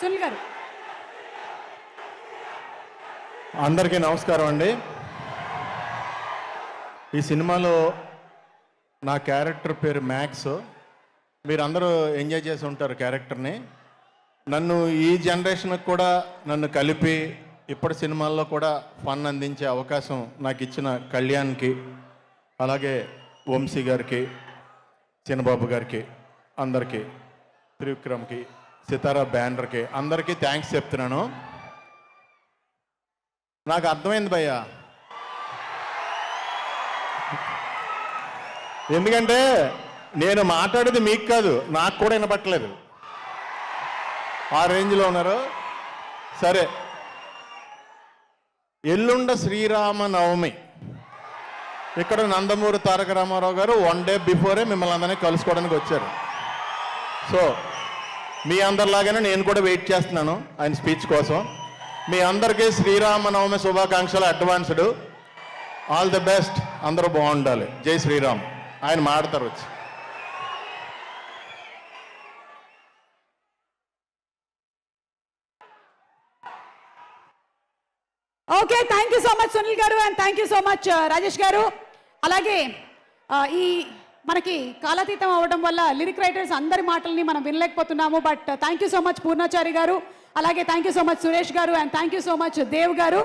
సునీల్ గారు. అందరికీ నమస్కారం అండి. ఈ సినిమాలో నా క్యారెక్టర్ పేరు మ్యాక్స్. మీరందరూ ఎంజాయ్ చేసి ఉంటారు క్యారెక్టర్ని. నన్ను ఈ జనరేషన్కి కూడా నన్ను కలిపి ఇప్పటి సినిమాల్లో కూడా ఫన్ అందించే అవకాశం నాకు ఇచ్చిన కళ్యాణ్కి, అలాగే వంశీ గారికి, చిన్నబాబు గారికి, అందరికీ, త్రివిక్రమ్కి, సితారా బ్యానర్కి అందరికీ థ్యాంక్స్ చెప్తున్నాను. నాకు అర్థమైంది భయ్యా, ఎందుకంటే నేను మాట్లాడేది మీకు కాదు, నాకు కూడా వినపట్టలేదు. ఆ రేంజ్లో ఉన్నారు. సరే, ఎల్లుండ శ్రీరామనవమి. ఇక్కడ నందమూరి తారక రామారావు గారు 1 డే బిఫోరే మిమ్మల్ని అందరినీ కలుసుకోవడానికి వచ్చారు. సో మీ అందరిలాగానే నేను కూడా వెయిట్ చేస్తున్నాను ఆయన స్పీచ్ కోసం. మీ అందరికీ శ్రీరామనవమి శుభాకాంక్షలు అడ్వాన్స్డ్. All the best. అందరూ బాగుండాలి. జై శ్రీరామ్. ఆయన మాడతారు వచ్చి. Okay, thank you so much Sunil గారు and thank you so much Rajesh గారు. అలాగే ఈ మనకి కాలాతీతం అవ్వడం వల్ల లిరిక్ రైటర్స్ అందరి మాటల్ని మనం వినలేకపోతున్నాము. But thank you so much Purnachari గారు, అలాగే thank you so much Suresh గారు and thank you so much Dev గారు.